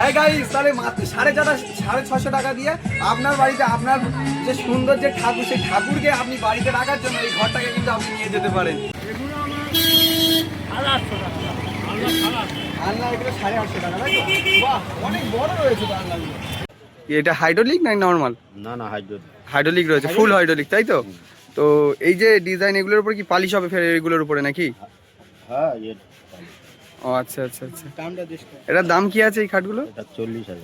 তাই গাইস, তাহলে মাত্র 650 টাকা দিয়ে আপনার বাড়িতে আপনার যে সুন্দর যে ঠাকুর, সেই ঠাকুরকে আপনি বাড়িতে রাখার জন্য এই ঘরটাকে কিন্তু আপনি নিয়ে যেতে পারেন। আলনা এগুলো 850 টাকা, তাই তো? বাহ, অনেক বড় রয়েছে তো আলনাগুলো। এটা হাইড্রোলিক না নরমাল? না না, হাইড্রোলিক। হাইড্রোলিক রয়েছে, ফুল হাইড্রোলিক, তাই তো? তো এই যে ডিজাইন, এগুলোর উপর কি পালিশ হবে ফের এগুলোর উপরে নাকি? হ্যাঁ। ও আচ্ছা আচ্ছা আচ্ছা। এটার দাম কি আছে এই খাটগুলো? এটা 40,000।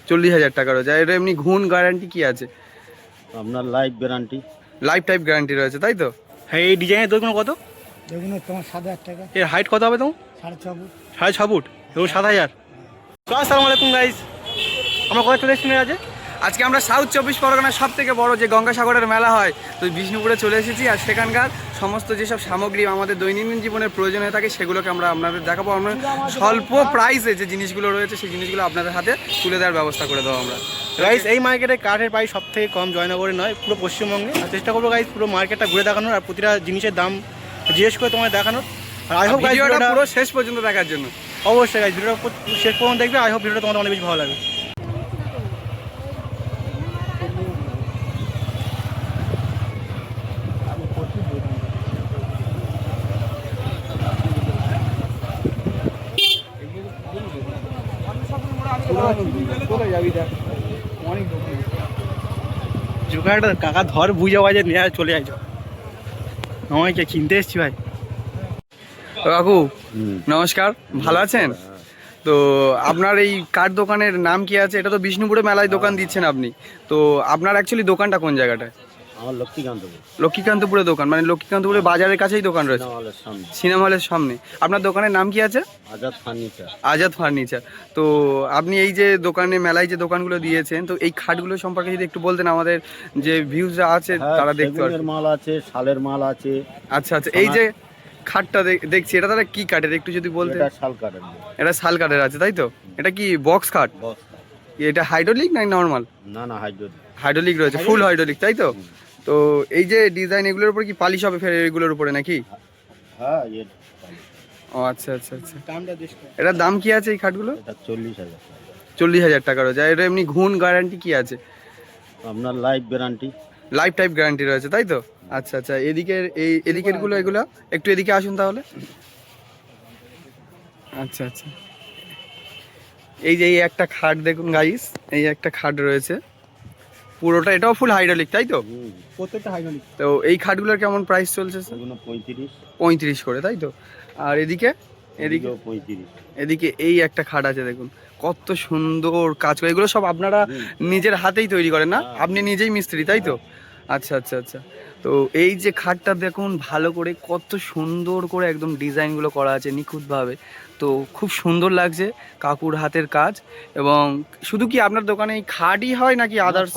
40,000 টাকা রয়েছে। এটা এমনি ঘুণ গ্যারান্টি কি আছে? আপনার life guarantee. Life type guarantee রয়েছে, তাই তো? হ্যাঁ, এই ডিজাইনের দোকান কত? দেখুন তোমার 7,000 টাকা। এর হাইট কত হবে তোমার? 6.5 ফুট। 6.5 ফুট এবং 7,000। আসসালামু আলাইকুম গাইস, আমরা কোথায় চলে এসেছি আজ? আজকে আমরা সাউথ 24 পরগনার সব থেকে বড় যে গঙ্গাসাগরের মেলা হয়, তো বিষ্ণুপুরে চলে এসেছি। আর সেখানকার সমস্ত যেসব সামগ্রী আমাদের দৈনন্দিন জীবনের প্রয়োজন হয়ে থাকে সেগুলোকে আমরা আপনাদের দেখাবো। আমরা স্বল্প প্রাইসে যে জিনিসগুলো রয়েছে সেই জিনিসগুলো আপনাদের হাতে তুলে দেওয়ার ব্যবস্থা করে দেবো আমরা। গাইস, এই মার্কেটে কাঠের প্রাইস সব থেকে কম জয়নগরে নয়, পুরো পশ্চিমবঙ্গে। আর চেষ্টা করবো গাইস পুরো মার্কেটটা ঘুরে দেখানোর আর প্রতিটা জিনিসের দাম জিজ্ঞেস করে তোমায় দেখানোর। আর আই হোপ গাইস ভিডিওটা পুরো শেষ পর্যন্ত দেখার জন্য অবশ্যই গাইস ভিডিওটা শেষ পর্যন্ত দেখবে। আই হোপ ভিডিওটা তোমাদের অনেক বেশি ভালো লাগবে। জোগাড়টা কাকা ধর বুঝে বাজে নিয়ে চলে যাইছো, আমাকে কিনতে এসছি ভাই। কাকু নমস্কার, ভালো আছেন? তো আপনার এই কাঠ দোকানের নাম কি আছে? এটা তো বিষ্ণুপুরে মেলায় দোকান দিচ্ছেন আপনি, তো আপনার অ্যাকচুয়ালি দোকানটা কোন জায়গাটায়? আমার লক্ষ্মীকান্তপুর। লক্ষ্মীকান্তপুরে দোকান, মানে লক্ষ্মীকান্তপুরে বাজারের কাছেই দোকান রয়েছে, সিনেমা হলের সামনে। আপনার দোকানের নাম কি আছে? আজাদ ফার্নিচার। আজাদ ফার্নিচার। তো আপনি এই যে দোকানে মেলায় যে দোকানগুলো দিয়েছেন, তো এই খাটগুলো সম্পর্কে যদি একটু বলতেন, আমাদের যে ভিউজরা আছে তারা দেখতে পারে। মাল আছে, শালের মাল আছে। আচ্ছা আচ্ছা, এই যে খাটটা দেখছি, এটা তাহলে কি কাঠের একটু যদি বলতেন? এটা শাল কাঠের। এটা শাল কাঠের আছে, তাই তো? এটা কি বক্স খাট? এটা হাইড্রোলিক না নরমাল? না না, হাইড্রোলিক। হাইড্রোলিক রয়েছে, ফুল হাইড্রোলিক, তাই তো? তো এই যে ডিজাইন, এগুলোর উপর কি পালিশ হবে ফের এগুলোর উপরে নাকি? হ্যাঁ। ও আচ্ছা আচ্ছা আচ্ছা। এটার দাম কি আছে এই খাটগুলো? এটা 40,000। 40,000 টাকা রয়েছে। এটা এমনি ঘুণ গ্যারান্টি কি আছে? আপনার life guarantee. Life type guarantee রয়েছে, তাই তো? আচ্ছা আচ্ছা। এদিকের গুলো, এগুলো একটু এদিকে আসুন তাহলে। আচ্ছা আচ্ছা, এই যে এই একটা খাট দেখুন গাইস, এই একটা খাট রয়েছে পুরোটা, এটাও ফুল হাইড্রোলিক, তাই তো? প্রত্যেকটা হাইড্রোলিক। তো এই খাটগুলোর কেমন প্রাইস চলছে? এগুলো 35। 35 করে, তাই তো? আর এদিকে 35। এদিকে এই একটা খাট আছে দেখুন, কত সুন্দর কাজ করে। এগুলো সব আপনারা নিজের হাতেই তৈরি করেন না? আপনি নিজেই মিস্ত্রি, তাই তো? আচ্ছা আচ্ছা আচ্ছা। তো এই যে খাটটা দেখুন ভালো করে, কত সুন্দর করে একদম ডিজাইনগুলো করা আছে নিখুঁতভাবে। তো খুব সুন্দর লাগছে কাকুর হাতের কাজ। এবং শুধু কি আপনার দোকানে এই খাটই হয় নাকি আদার্স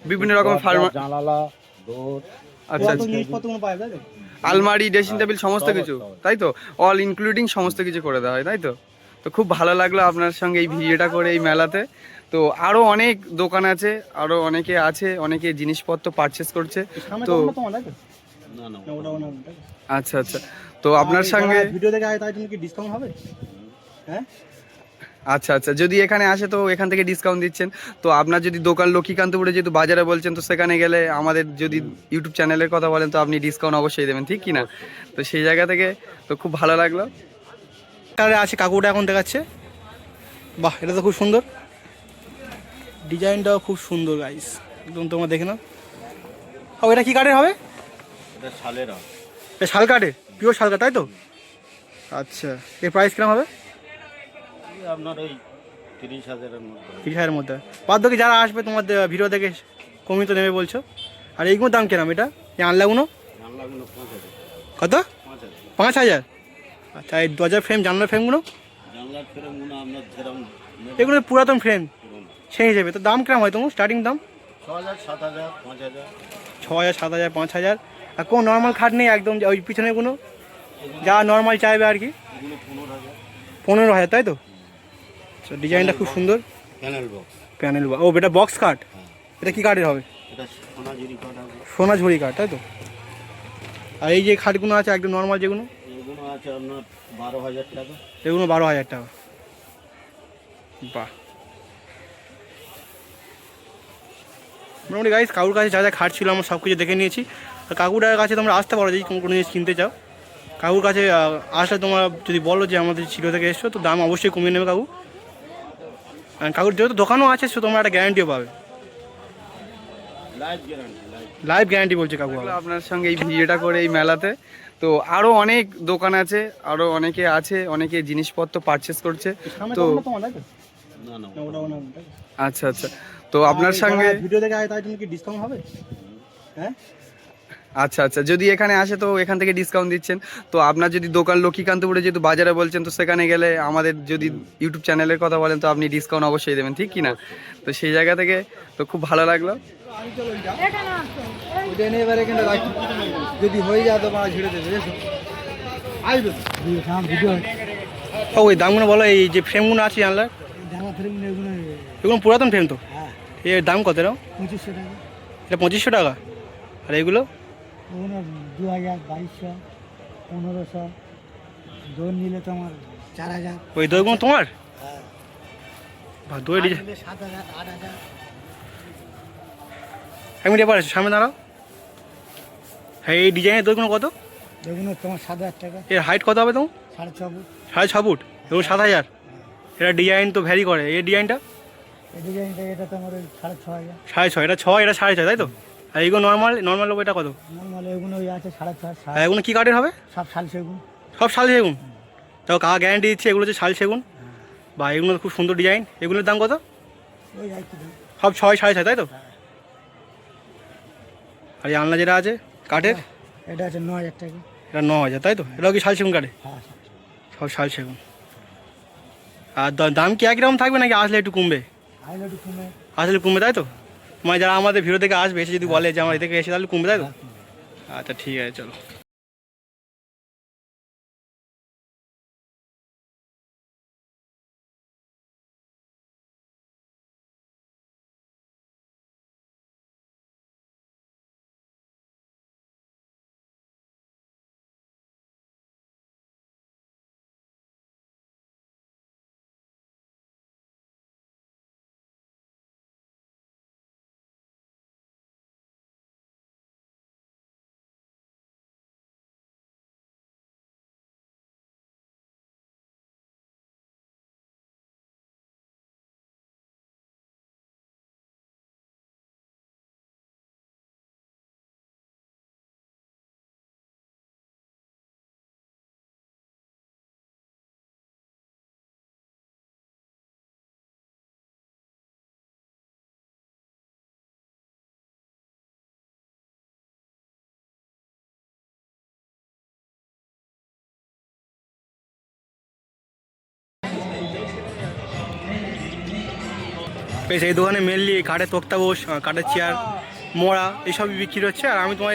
বিভিন্ন রকম জানালা, ডোর? আচ্ছা আচ্ছা, আলমারি, ড্রেসিং টেবিল সমস্ত কিছু, তাই তো? অল ইনক্লুডিং সমস্ত কিছু করে দেওয়া হয়, তাই তো? তো খুব ভালো লাগলো আপনার সঙ্গে এই ভিডিওটা করে এই মেলাতে। তো আরও অনেক দোকান আছে, আরও অনেকে আছে, অনেকে জিনিসপত্র পারচেস করছে। তো আচ্ছা আচ্ছা, তো আপনার সঙ্গে ভিডিও দেখে আয়, তাই তুমি কি ডিসকাউন্ট হবে? হ্যাঁ আচ্ছা আচ্ছা, যদি এখানে আসে তো এখান থেকে ডিসকাউন্ট দিচ্ছেন। তো আপনার যদি দোকান লক্ষ্মীকান্তপুরে যেহেতু বাজারে বলছেন, তো সেখানে গেলে আমাদের যদি ইউটিউব চ্যানেলের কথা বলেন তো আপনি ডিসকাউন্ট অবশ্যই দেবেন, ঠিক কি না? তো সেই জায়গা থেকে তো খুব ভালো লাগলো। কারে আছে কাকুটা এখন দেখাচ্ছে। বাহ, এটা তো খুব সুন্দর, ডিজাইনটাও খুব সুন্দর গাইস, একদম তোমরা দেখে নাও। ও, এটা কি কাঠের হবে? এটা শালের হবে। এটা শাল কাঠের, পিওর শাল কাঠ, তাই তো? আচ্ছা, এর প্রাইস কিরকম হবে? আপনার ওই 30,000-এর মধ্যে। 30,000-এর মধ্যে। বাদ বাকি যারা আসবে তোমার ভিডিও দেখে কমিয়ে তো নেবে বলছো। আর এইগুলোর দাম কিরকম? এটা এই আনলাগুলো 5,000। কত? 5,000। আচ্ছা, এই দরজার ফ্রেম, জানলার ফ্রেমগুলো? জানলার ফ্রেমগুলো আপনার যেরকম এগুলো পুরাতন ফ্রেম সেই হিসেবে তো দাম কিরকম হয় তোমার স্টার্টিং দাম? 6,000, 7,000, 5,000। 6,000, 7,000, 5,000। আর কোনো নর্মাল খাট নেই একদম ওই পিছনেরগুলো যা নর্মাল চাইবে আর কি? 15,000, তাই তো? আচ্ছা, ডিজাইনটা খুব সুন্দর। Panel box. ও, এটা বক্স কাঠ। এটা কি কাঠের হবে? এটা সোনাঝুরি কাঠ হবে। সোনাঝুরি কাঠ, তাই তো? আর এই যে খাটগুলো আছে একদম নর্মাল যেগুলো, এগুলো আছে আপনার 12,000 টাকা। এগুলো 12,000 টাকা। বাহ, মোটামুটি গাইস কাকুর কাছে যা যা খাট ছিল আমরা সব কিছু দেখে নিয়েছি। আর কাকুর কাছে তোমরা আসতে পারো যদি কোনো জিনিস কিনতে চাও। কাকুর কাছে আসলে তোমরা যদি বলো যে আমাদের চিরো থেকে এসছো, তো দাম অবশ্যই কমিয়ে নেবে কাকু। কাকুর যেহেতু দোকানও আছে, সো তোমরা একটা গ্যারান্টিও পাবে, লাইফ গ্যারান্টি, লাইভ গ্যারান্টি বলছে কাকু। আপনার সঙ্গে এই ভিডিওটা করে এই মেলাতে তো আরো অনেক দোকান আছে, আরো অনেকে আছে, অনেকে জিনিসপত্র পারচেস করছে। তো না না আচ্ছা আচ্ছা, তো আপনার সঙ্গে ভিডিও দেখে তাই তুমি কি ডিসকাউন্ট হবে? হ্যাঁ আচ্ছা আচ্ছা, যদি এখানে আসে তো এখান থেকে ডিসকাউন্ট দিচ্ছেন। তো আপনার যদি দোকান লক্ষ্মীকান্তপুরে যেহেতু বাজারে বলছেন, তো সেখানে গেলে আমাদের যদি ইউটিউব চ্যানেলের কথা বলেন তো আপনি ডিসকাউন্ট অবশ্যই দেবেন, ঠিক কি না? তো সেই জায়গা থেকে তো খুব ভালো লাগলো। এবারে কিন্তু যদি হয়ে যায় তো ঝেড়ে দেবে। ভিডিও ওই দামগুলো বলো, এই যে ফ্রেমগুলো আছে জানলার, জামা ফিল্ম এগুলো এগুলো পুরাতন ফ্রেম তো, হ্যাঁ এর দাম কত এরকম? 2500 টাকা, এটা 2500 টাকা। আর এগুলো ওগুলো 2000, 2200, 1500, দোর নিলে তোমার 4000, ওই দইগুলো তোমার? হ্যাঁ বা দই ডিজাইন 7000, 8000। এক মিনিট এবার সামনে দাঁড়াও। হ্যাঁ, এই ডিজাইনের দইগুলো কত? এগুলো তোমার 7000 টাকা, এর হাইট কত হবে তোমার? 6.5 ফুট। 6.5 ফুট এবং 7000। এটা ডিজাইন তো ভ্যারি করে, এই ডিজাইনটা এই ডিজাইনটা এটা তোমার ওই 6500, 6.5, এটা 6, এটা 6.5, তাই তো? আর এইগুলো নর্মাল নর্মাল এটা কত? নর্মাল এগুলো ওই আছে 6.5, আর এগুলো কী কাঠের হবে? সব শাল সেগুন। সব শাল সেগুন। তাও কাকা গ্যারান্টি দিচ্ছে এগুলো হচ্ছে শাল সেগুন। বা এগুলো খুব সুন্দর ডিজাইন। এগুলোর দাম কত? ওই আর কি দাম। সব 6, 6.5, তাই তো? আর এই আলনা যেটা আছে কাঠের, এটা আছে 9000 টাকা। এটা 9000, তাই তো? এটাও কি শাল সেগুন কাঠে? হ্যাঁ সব শাল সেগুন। আর দাম কি একই রকম থাকবে নাকি আসলে একটু কমবে? আইলে একটু কমে। আসলে কমবে, তাই তো? মানে যারা আমাদের ভিডিও থেকে আসবে, এসে যদি বলে যে আমার এ থেকে এসে, তাহলে কমবে, তাই তো? আচ্ছা ঠিক আছে, চলো। বেশ, এই দোকানে মেনলি কাঠের তক্তাবোস, কাঠের চেয়ার, মোড়া এইসবই বিক্রি হচ্ছে। আর আমি তোমার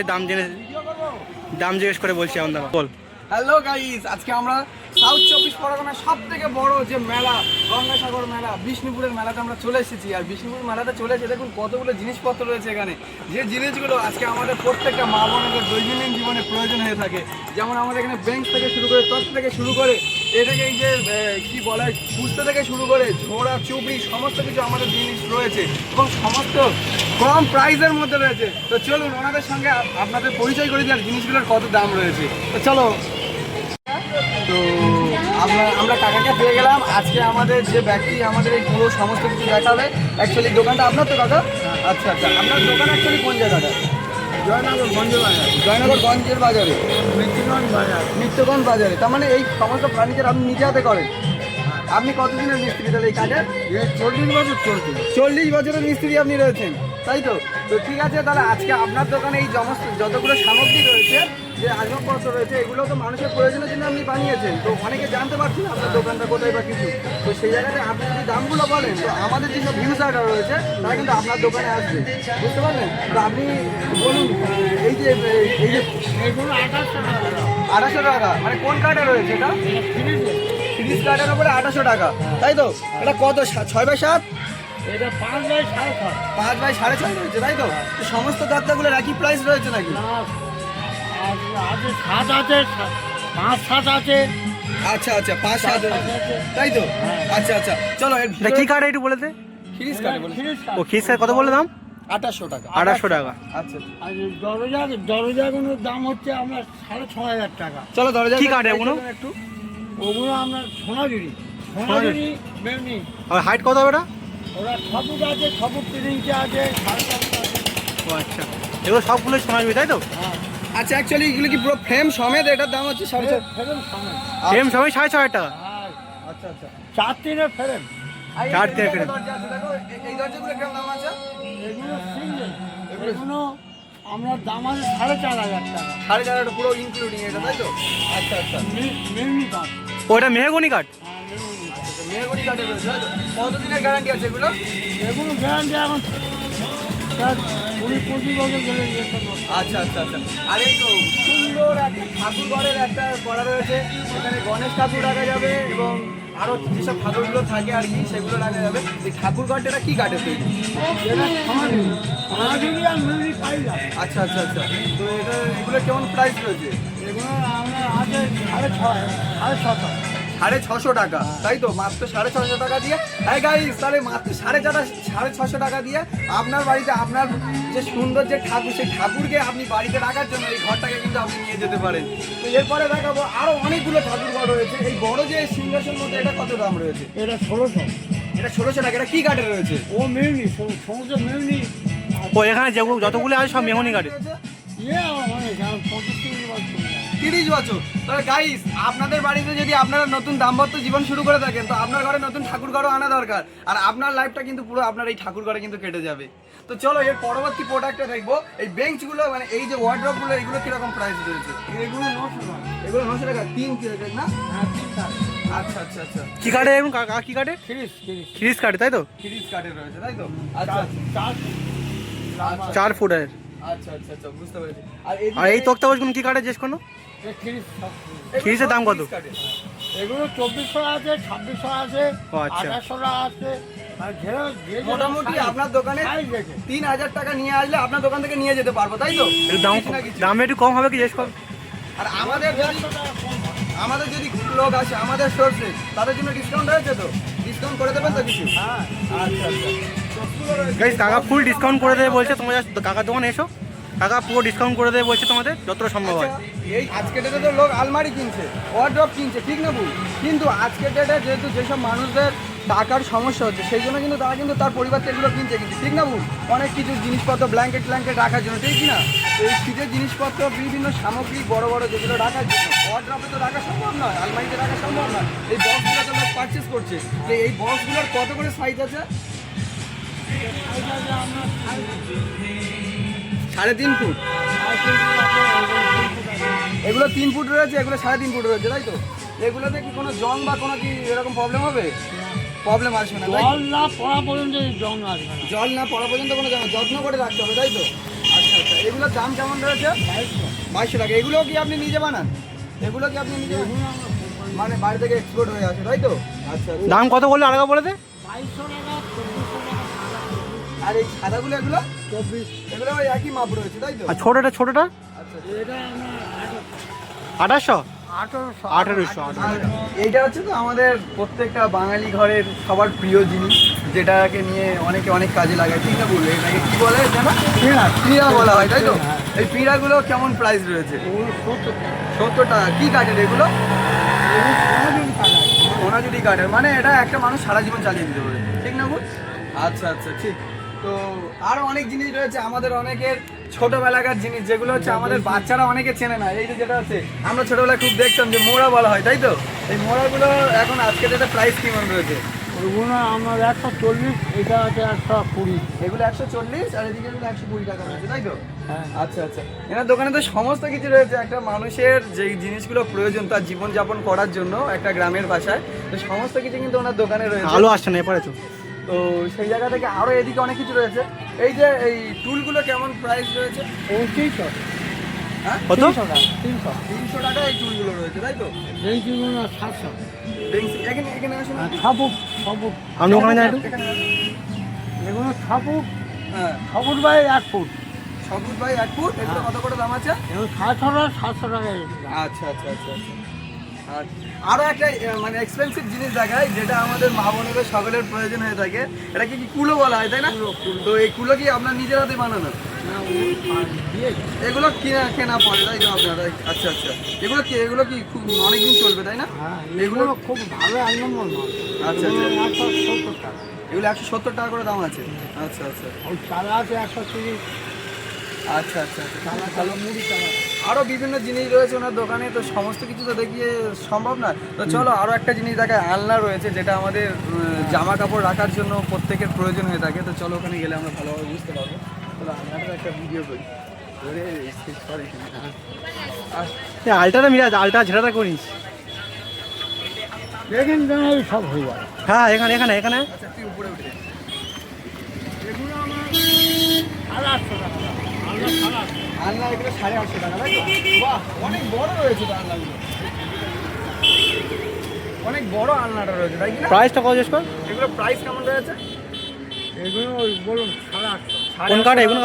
দাম জিজ্ঞেস করে বলছি এখন, দাম বল। হ্যালো গাইস, আজকে আমরা সাউথ 24 পরগনার সব থেকে বড় যে মেলা, গঙ্গাসাগর মেলা, বিষ্ণুপুরের মেলাতে আমরা চলে এসেছি। আর বিষ্ণুপুর মেলাতে চলে এসে দেখুন কতগুলো জিনিসপত্র রয়েছে এখানে, যে জিনিসগুলো আজকে আমাদের প্রত্যেকটা মা বোনদের দৈনন্দিন জীবনে প্রয়োজন হয়ে থাকে। যেমন আমাদের এখানে বেঞ্চ থেকে শুরু করে, তত থেকে শুরু করে, এটাকে এই যে কি বলা হয়, পুস্তে থেকে শুরু করে ঝোড়া, চুবড়ি, সমস্ত কিছু আমাদের জিনিস রয়েছে এবং সমস্ত কম প্রাইসের মধ্যে রয়েছে। তো চলুন ওনাদের সঙ্গে আপনাদের পরিচয় করে দিই আর জিনিসগুলোর কত দাম রয়েছে। তো চলো। তো আমরা কাকাকে পেয়ে গেলাম। আজকে আমাদের যে ব্যক্তি আমাদের এই পুরো সমস্ত কিছু দেখাবে। অ্যাকচুয়ালি দোকানটা আপনার তো কাকা? আচ্ছা আচ্ছা, আপনার দোকান অ্যাকচুয়ালি কোন জায়গাটা? জয়নগরগঞ্জের বাজারে। জয়নগরগঞ্জের বাজারে, নিত্যগঞ্জ বাজারে। তার মানে এই সমস্ত ফার্নিচার আপনি নিজে হাতে করেন? আপনি কতদিনের মিস্ত্রি তাহলে এই কাজের? 40 বছর চলছে। 40 বছরের মিস্ত্রি আপনি রয়েছেন, তাই তো? তো ঠিক আছে, তাহলে আজকে আপনার দোকানে এই সমস্ত যতগুলো সামগ্রী রয়েছে, যে আসবাবপত্র রয়েছে, এগুলো তো মানুষের প্রয়োজনের জন্য আপনি বানিয়েছেন। তো অনেকে জানতে পারছি না আপনার দোকানটা কোথায় বা কিছু। তো সেই জায়গাতে আপনি যদি দামগুলো বলেন, তো আমাদের যেসব ভিউসাররা রয়েছে তারা কিন্তু আপনার দোকানে আসবে, বুঝতে পারলেন? তো আপনি বলুন, এই যে 2800 টাকা, মানে কোন কার্ডে রয়েছে এটা? 30 কার্ডের উপরে 2800 টাকা, তাই তো? এটা কত, 6x7? এটা 5x6.5। 5x6.5 রয়েছে, তাই তো? তো সমস্ত দরজাগুলোর একই প্রাইস রয়েছে নাকি? আছে 7 আছে, 5-7 আছে, আচ্ছা আচ্ছা 5-7 তাই তো? আচ্ছা আচ্ছা চলো এর এটা কি কাঠ একটু বলে দে। খিরিস কাটে বলে ও খিস কাঠ কত বললে দাম? 2800 টাকা। 2800 টাকা। আচ্ছা আর দরজাগুলোর দাম হচ্ছে আপনার 6500 টাকা। চলো দরজা কি কাঠ এগুলো? একটু ওগুলো আপনার সোনাঝুরি সোনাঝুরি মেমনি। আর হাইট কত হবে এটা? ওরা 6 ফুট আছে, 6 ফুট 3 ইঞ্চি আছে, 4.5 ফুট আছে। ও আচ্ছা, এগুলো সবগুলো সোনাঝুরি তাই তো? হ্যাঁ, আচ্ছা অ্যাকচুয়ালি এগুলো কি পুরো ফ্রেম সমেত এটার দাম হচ্ছে 6.5? ফ্রেম সামনে। সেম সবই 6500 টাকা। হ্যাঁ, আচ্ছা আচ্ছা 4-3 ফ্রেম। আর এই 4 থেকে দরজা আছে দেখো, এই দরজাগুলো কেমন দাম আছে? এগুলো সিঙ্গেল, এগুলো আমরা দাম আছে 4500 টাকা। 4500 পুরো ইনক্লুডিং এটা তাই তো? আচ্ছা আচ্ছা মেমনি কাঠ। ওটা মেহগনি কাঠ। হ্যাঁ, মেমনি কাঠ। মেহগনি কাঠের রয়েছে তাই তো? কতদিনের গ্যারান্টি আছে এগুলো? এগুলো গ্যারান্টি এখন স্যার 20-25 বছর গেলে ইয়ে করবো। আচ্ছা আচ্ছা আচ্ছা আর এই তো সুন্দর একটা ঠাকুর ঘরের একটা করা রয়েছে, এখানে গণেশ ঠাকুর রাখা যাবে এবং আরো যেসব ঠাকুরগুলো থাকে আর কি সেগুলো রাখা যাবে। এই ঠাকুর ঘরটা কি কাঠের তৈরি? এটা সোনাঝুরি, সোনাঝুরি আর মেমনি পাই যায়। আচ্ছা আচ্ছা আচ্ছা তো এটা এগুলো কেমন প্রাইস রয়েছে? এগুলো আমরা আছে 650 650 টাকা তাই তো? মাত্র 650 টাকা দিয়ে এই গাইস তাহলে মাত্র 650 টাকা দিয়ে আপনার বাড়িতে আপনার যে সুন্দর যে ঠাকুর সেই ঠাকুরকে আপনি বাড়িতে রাখার জন্য এই ঘরটাকে কিন্তু আপনি নিয়ে যেতে পারেন। তো এরপরে দেখাবো আরো অনেকগুলো ঠাকুর ঘর রয়েছে। এই বড় যে সিংহাসন মধ্যে এটা কত দাম রয়েছে? এটা 1600। এটা 1600 টাকা। এটা কি কাঠের রয়েছে? ও মেমনি, সমস্ত মেমনি। ও এখানে যেগুলো যতগুলো আছে সব মেহগনি কাঠের। ইয়ে অনেক, 25-30 বছর। 30 বছর। তবে গাইস আপনাদের বাড়িতে যদি আপনারা নতুন দাম্পত্য জীবন শুরু করে থাকেন তো আপনার ঘরে নতুন ঠাকুর ঘরও আনা দরকার, আর আপনার লাইফটা কিন্তু পুরো আপনার এই ঠাকুর ঘরে কিন্তু কেটে যাবে। তো চলো এর পরবর্তী প্রোডাক্টটা দেখবো। এই বেঞ্চগুলো মানে এই যে ওয়ার্ড্রপগুলো এগুলো কিরকম প্রাইস রয়েছে? এগুলো 900 টাকা। এগুলো 900 টাকা 3 কিলো না? হ্যাঁ, 3 টাকা। আচ্ছা আচ্ছা আচ্ছা কি কাঠে এখন কি কাঠে? খিরিস। খিরিস কাঠে তাই তো? খিরিস কাঠের রয়েছে তাই তো? আচ্ছা 4 4 ফুটের। আচ্ছা আচ্ছা আচ্ছা বুঝতে পেরেছি। আর এই তক্তা বসগুলো কি কাঠে জিজ্ঞেস করো? খিরিস। খিরিসের দাম কত? এগুলো 2400 আছে, 2600 আছে, ও আচ্ছা। 2800 টাকা আছে। আর যে মোটামুটি আপনার দোকানে সাইজ দেখে 3000 টাকা নিয়ে আসলে আপনার দোকান থেকে নিয়ে যেতে পারবো তাই তো? একটু দাম কিছু না কিছু। দাম একটু কম হবে কি জিজ্ঞেস কর। আর আমাদের যদি 150 টাকা কম হয়। আমাদের যদি কোনো লোক আসে আমাদের সোর্সে তাদের জন্য ডিসকাউন্ট রয়েছে তো? ডিসকাউন্ট করে দেবেন তো কিছু? হ্যাঁ, আচ্ছা আচ্ছা সোর্সগুলো রয়েছে। গাইস কাকা ফুল ডিসকাউন্ট করে দেবে বলছে, তোমরা just কাকার দোকানে এসো, কাকা পুরো ডিসকাউন্ট করে দেবে বলছে তোমাদের যতটা সম্ভব হয়। আচ্ছা, এই আজকের ডেটে তো লোক আলমারি কিনছে, ওয়ার্ড্রপ কিনছে, ঠিক না ভুল? কিন্তু আজকের ডেটে যেহেতু যেসব মানুষদের টাকার সমস্যা হচ্ছে সেই জন্য কিন্তু তারা কিন্তু তার পরিবার থেকে এগুলো কিনছে কিন্তু, ঠিক না ভুল? অনেক কিছু জিনিসপত্র ব্ল্যাঙ্কেট রাখার জন্য, ঠিক না? তো এই শীতের জিনিসপত্র বিভিন্ন সামগ্রিক বড় বড় যেগুলো রাখার জন্য ওয়ার্ড্রপে তো রাখা সম্ভব নয়, আলমারিতে রাখা সম্ভব নয়। এই বক্সগুলো তো লোক পারচেস করছে। তো এই বক্সগুলোর কত করে সাইজ আছে? 3.5 ফুট। এগুলো 3 ফুট রয়েছে, এগুলো 3.5 ফুট রয়েছে তাই তো? এগুলোতে কি কোনো জং বা কোনো কি এরকম প্রবলেম হবে? প্রবলেম আসবে না তাই? জল না পড়া পর্যন্ত জং আসবে না। জল না পড়া পর্যন্ত কোনো যত্ন করে রাখতে হবে তাই তো? আচ্ছা আচ্ছা এগুলোর দাম কেমন রয়েছে? 2200 টাকা। এগুলো কি আপনি নিজে বানান? এগুলো কি আপনি নিজে মানে বাইরে থেকে এক্সপোর্ট হয়ে আসে তাই তো? আচ্ছা আচ্ছা। দাম কত বললে আলাদা বলে দে। 2200 টাকা, 2400 টাকা। আর এই সাদাগুলো এগুলো 24। এগুলো ওই একই মাপ রয়েছে তাই তো? আর ছোটটা আচ্ছা এটা আমরা 2800 1800। 1800। আর এইটা হচ্ছে তো আমাদের প্রত্যেকটা বাঙালি ঘরের সবার প্রিয় জিনিস, যেটাকে নিয়ে অনেকে অনেক কাজে লাগায়, ঠিক না বললে? এটাকে কি বলে জানো? পিঁড়া বলা হয় তাই তো? এই পিঁড়াগুলো কেমন প্রাইস রয়েছে? ওগুলো 70 টাকা। 70 টাকা। কি কাঠের এগুলো? এগুলো সোনাঝুরি কাঠ আছে। সোনাঝুরি কাঠের, মানে এটা একটা মানুষ সারা জীবন চালিয়ে দিতে পারে, ঠিক না বল? আচ্ছা আচ্ছা ঠিক। তো আরো অনেক জিনিস রয়েছে আমাদের অনেকের ছোটবেলাকার জিনিস, যেগুলো হচ্ছে আমাদের বাচ্চারা অনেকে চেনে না। এই যে যেটা আছে আমরা ছোটবেলায় খুব দেখতাম যে মোড়া বলা হয় তাই তো? এই মোড়াগুলো এখন আজকে যেটা প্রাইস কেমন রয়েছে? ওগুলো আমার 140, এটা আছে 120। এগুলো 140 আর এদিকে এগুলো 120 টাকা রয়েছে তাই তো? হ্যাঁ। আচ্ছা আচ্ছা এনার দোকানে তো সমস্ত কিছু রয়েছে। একটা মানুষের যে জিনিসগুলো প্রয়োজন তার জীবনযাপন করার জন্য একটা গ্রামের ভাষায়, তো সমস্ত কিছু কিন্তু ওনার দোকানে রয়েছে। আলো আসছে না এপারে তো। তো সেই জায়গা থেকে আরো এদিকে অনেক কিছু রয়েছে। এই যে এই টুলগুলো কেমন প্রাইস রয়েছে? 300। হ্যাঁ কত? 300 টাকা। 300। 300 টাকা এই টুলগুলো রয়েছে তাই তো? বেঞ্চিগুলো 700। এখানে এখানে আসুন। আর 6 ফুট, 6 ফুট। আপনি ওখানে যান একটু। এখানে আসুন। এগুলো 6 ফুট, হ্যাঁ 6 foot by 1 foot. 6 foot by 1 foot. এগুলো কত করে দাম আছে? এগুলো 700 টাকা, 700 টাকা। আচ্ছা আচ্ছা আচ্ছা আচ্ছা আর আরো একটা মানে এক্সপেন্সিভ জিনিস দেখায়, যেটা আমাদের মা বোনেদের সকলের প্রয়োজন হয়ে থাকে। এটা কি কুলো বলা হয়, তাই না? তো এই কুলো কি আপনার নিজের হাতে বানানো? এগুলো কেনা পড়ে, তাই তো আপনারা? আচ্ছা আচ্ছা, এগুলো কি খুব অনেকদিন চলবে, তাই না? এগুলো খুব ভালো 1 নম্বর মাল। আচ্ছা আচ্ছা, 170 টাকা। এগুলো 170 টাকা করে দাম আছে। আচ্ছা আচ্ছা ওই চালা আছে 130। আচ্ছা আচ্ছা চালা চালা মুড়ি চালা। আরো বিভিন্ন জিনিস রয়েছে ওনার দোকানে, তো সমস্ত কিছু তো দেখিয়ে সম্ভব না। তো চলো আরো একটা জিনিস দেখায়, আলনা রয়েছে, যেটা আমাদের জামা কাপড় রাখার জন্য প্রত্যেকের প্রয়োজন হয়ে থাকে। তো চলো ওখানে গেলে আমরা ভালোভাবে বুঝতে পারবো। চলো আলনাটার একটা ভিডিও করি। আলটাটা মিরাজ, আলটা ঝেড়াটা করিস। দেখেন যেন ওই সব হয়ে যায়। হ্যাঁ এখানে এখানে এখানে আচ্ছা তুই উপরে উঠে যা। এগুলো আমার 850 টাকা। আলনা 850। আলনা এগুলো 850 টাকা, তাই তো? বাহ, অনেক বড় রয়েছে তো আলনাগুলো, অনেক বড় আলনাটা রয়েছে, তাই কি না? প্রাইসটা কত জিজ্ঞেস কর? এগুলো প্রাইস কেমন রয়েছে? এগুলো ওই বলুন 850। কোন কাঠে এগুলো?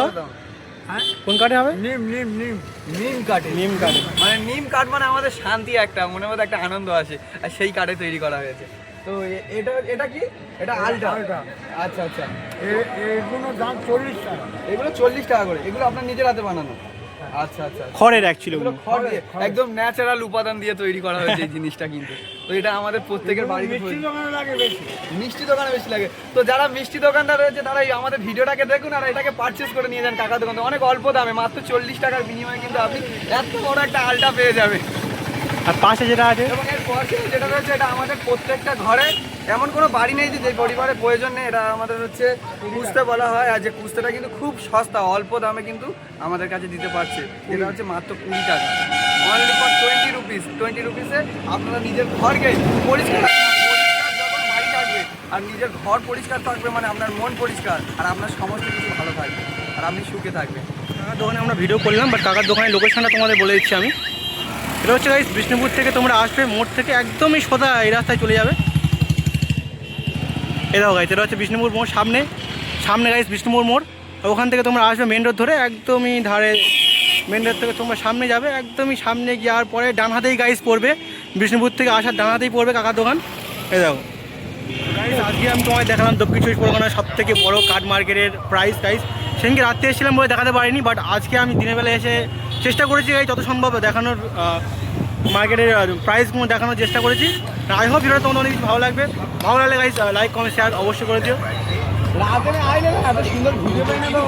হ্যাঁ, কোন কাঠে হবে? নিম নিম নিম। নিম কাঠে। নিম কাঠে। মানে নিম কাঠ মানে আমাদের শান্তি, একটা মনের মধ্যে একটা আনন্দ আসে, আর সেই কাঠে তৈরি করা হয়েছে। তো এটা এটা কি? এটা আলটা। আলটা। আচ্ছা আচ্ছা, এগুলো দাম 40 টাকা। এগুলো 40 টাকা করে। এগুলো আপনার নিজের হাতে বানানো? আচ্ছা আচ্ছা, খড়ের অ্যাকচুয়ালি এগুলো খড় দিয়ে, একদম ন্যাচারাল উপাদান দিয়ে তৈরি করা হয়েছে এই জিনিসটা কিন্তু। তো এটা আমাদের প্রত্যেকের বাড়িতে মিষ্টি দোকানে লাগে বেশি। মিষ্টি দোকানে বেশি লাগে। তো যারা মিষ্টি দোকানদার রয়েছে তারা এই আমাদের ভিডিওটাকে দেখুন আর এটাকে পারচেস করে নিয়ে যান কাকা দোকান থেকে। অনেক অল্প দামে, মাত্র 40 টাকার বিনিময়ে কিন্তু আপনি এত বড় একটা আলটা পেয়ে যাবেন। আর পাশে যেটা আছে এবং এর পাশে যেটা রয়েছে, এটা আমাদের প্রত্যেকটা ঘরে, এমন কোনো বাড়ি নেই যে পরিবারের প্রয়োজন নেই। এটা আমাদের হচ্ছে কুস্তে বলা হয়, আর যে কুস্তেটা কিন্তু খুব সস্তা, অল্প দামে কিন্তু আমাদের কাছে দিতে পারছে। এটা হচ্ছে মাত্র 20 টাকা, অনলি ফর 20 রুপিস। 20 রুপিসে আপনারা নিজের ঘরকে পরিষ্কার যখন বাড়ি থাকবে আর নিজের ঘর পরিষ্কার থাকবে, মানে আপনার মন পরিষ্কার আর আপনার সমস্ত কিছু ভালো থাকবে আর আপনি সুখে থাকবেন। কাকার দোকানে আমরা ভিডিও করলাম, বাট কাকার দোকানের লোকেশনটা তোমাদের বলে দিচ্ছি আমি। এটা হচ্ছে গাইস বিষ্ণুপুর থেকে তোমরা আসবে, মোড় থেকে একদমই সোজা এই রাস্তায় চলে যাবে। এটাও গাইস, এটা হচ্ছে বিষ্ণুপুর মোড়, সামনে সামনে গাইস বিষ্ণুপুর মোড়। ওখান থেকে তোমরা আসবে মেন রোড ধরে, একদমই ধারে মেন রোড থেকে তোমরা সামনে যাবে, একদমই সামনে যাওয়ার পরে ডান হাতেই গাইস পড়বে, বিষ্ণুপুর থেকে আসার ডান হাতেই পড়বে কাকার দোকান। এই দেখো গাইস, আজকে আমি তোমায় দেখালাম দক্ষিণ চব্বিশ পরগনার সব থেকে বড়ো কাঠ মার্কেটের প্রাইস গাইস। সেদিনকে রাত্রে এসেছিলাম বলে দেখাতে পারিনি, বাট আজকে আমি দিনের বেলা এসে চেষ্টা করেছি গাইস যত সম্ভব দেখানোর, মার্কেটের প্রাইসগুলো দেখানোর চেষ্টা করেছি। আই হোপ ভিডিওটা তোমাদের অনেক কিছু ভালো লাগবে। ভালো লাগলে গাইস লাইক কমেন্ট শেয়ার অবশ্যই করে দিও। রাতে আইলে এত সুন্দর ভিডিও পাই না তো।